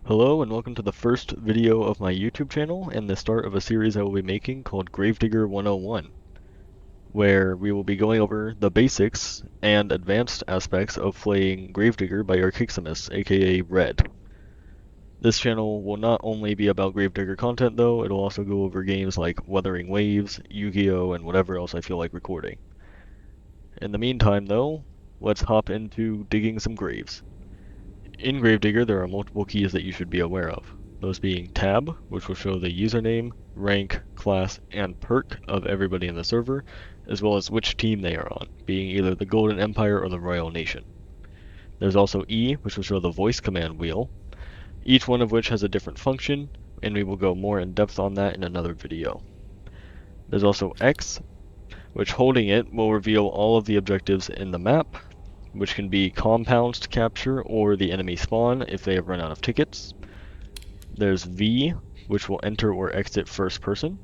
Hello and welcome to the first video of my YouTube channel and the start of a series I will be making called Gravedigger 101, where we will be going over the basics and advanced aspects of playing Gravedigger by Archeximus, aka Red. This channel will not only be about Gravedigger content though, it'll also go over games like Wuthering Waves, Yu-Gi-Oh, and whatever else I feel like recording. In the meantime though, let's hop into digging some graves. In Gravedigger, there are multiple keys that you should be aware of, those being Tab, which will show the username, rank, class, and perk of everybody in the server, as well as which team they are on, being either the Golden Empire or the Royal Nation. There's also E, which will show the voice command wheel, each one of which has a different function, and we will go more in depth on that in another video. There's also X, which holding it will reveal all of the objectives in the map, which can be compounds to capture or the enemy spawn if they have run out of tickets. There's V, which will enter or exit first person.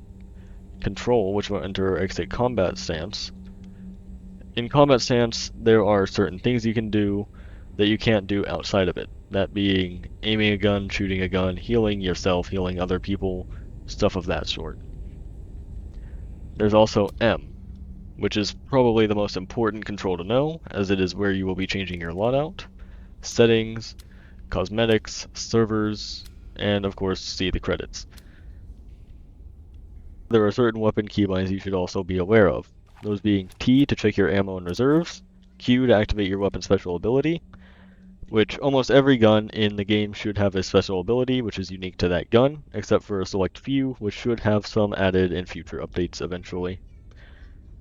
Control, which will enter or exit combat stance. In combat stance, there are certain things you can do that you can't do outside of it. That being aiming a gun, shooting a gun, healing yourself, healing other people, stuff of that sort. There's also M, which is probably the most important control to know, as it is where you will be changing your loadout, settings, cosmetics, servers, and of course see the credits. There are certain weapon keybinds you should also be aware of, those being T to check your ammo and reserves, Q to activate your weapon special ability, which almost every gun in the game should have a special ability which is unique to that gun, except for a select few which should have some added in future updates eventually.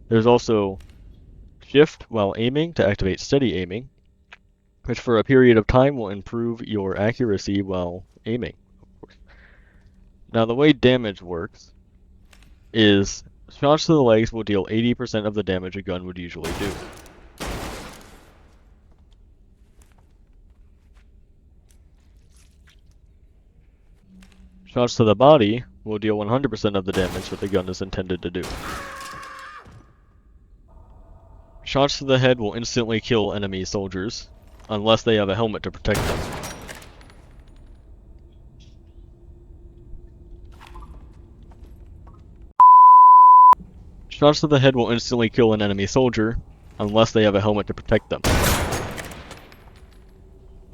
There's also Shift while aiming to activate steady aiming, which for a period of time will improve your accuracy while aiming. Now the way damage works is shots to the legs will deal 80% of the damage a gun would usually do. Shots to the body will deal 100% of the damage that the gun is intended to do. Shots to the head will instantly kill enemy soldiers, unless they have a helmet to protect them. Shots to the head will instantly kill an enemy soldier, unless they have a helmet to protect them.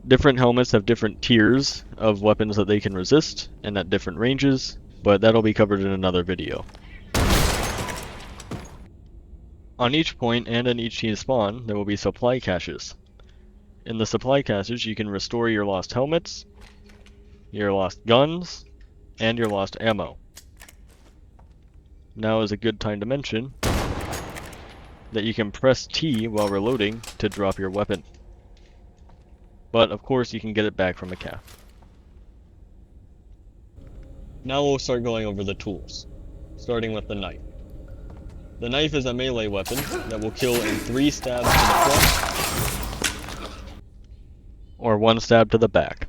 Different helmets have different tiers of weapons that they can resist, and at different ranges, but that'll be covered in another video. On each point and in each team spawn, there will be supply caches. In the supply caches, you can restore your lost helmets, your lost guns, and your lost ammo. Now is a good time to mention that you can press T while reloading to drop your weapon. But of course you can get it back from a calf. Now we'll start going over the tools, starting with the knife. The knife is a melee weapon that will kill in 3 stabs to the front, or 1 stab to the back.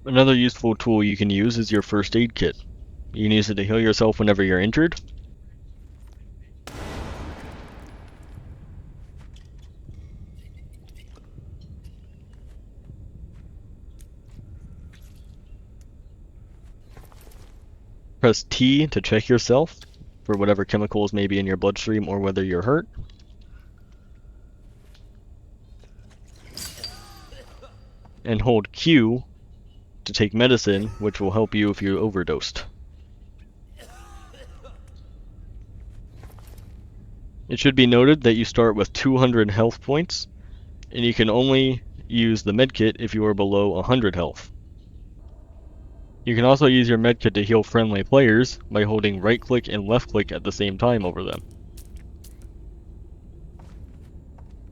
Another useful tool you can use is your first aid kit. You can use it to heal yourself whenever you're injured. Press T to check yourself for whatever chemicals may be in your bloodstream or whether you're hurt. And hold Q to take medicine, which will help you if you overdosed. It should be noted that you start with 200 health points, and you can only use the medkit if you are below 100 health. You can also use your medkit to heal friendly players by holding right click and left click at the same time over them.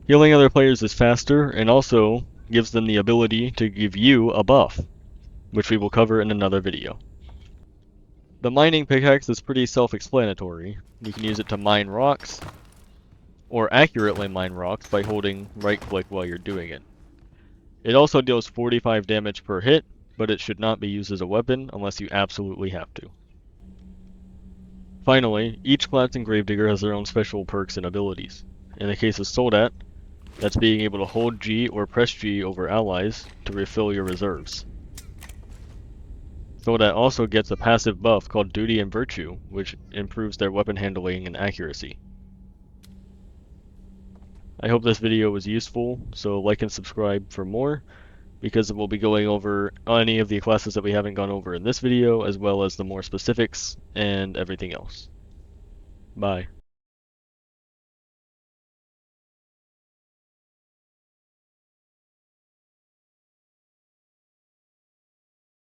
Healing other players is faster and also gives them the ability to give you a buff, which we will cover in another video. The mining pickaxe is pretty self-explanatory. You can use it to mine rocks, or accurately mine rocks by holding right click while you're doing it. It also deals 45 damage per hit, but it should not be used as a weapon unless you absolutely have to. Finally, each class in Gravedigger has their own special perks and abilities. In the case of Soldat, That's being able to hold G or press G over allies to refill your reserves. Soldat also gets a passive buff called Duty and Virtue, which improves their weapon handling and accuracy. I hope this video was useful, so like and subscribe for more, because we'll be going over any of the classes that we haven't gone over in this video, as well as the more specifics and everything else. Bye.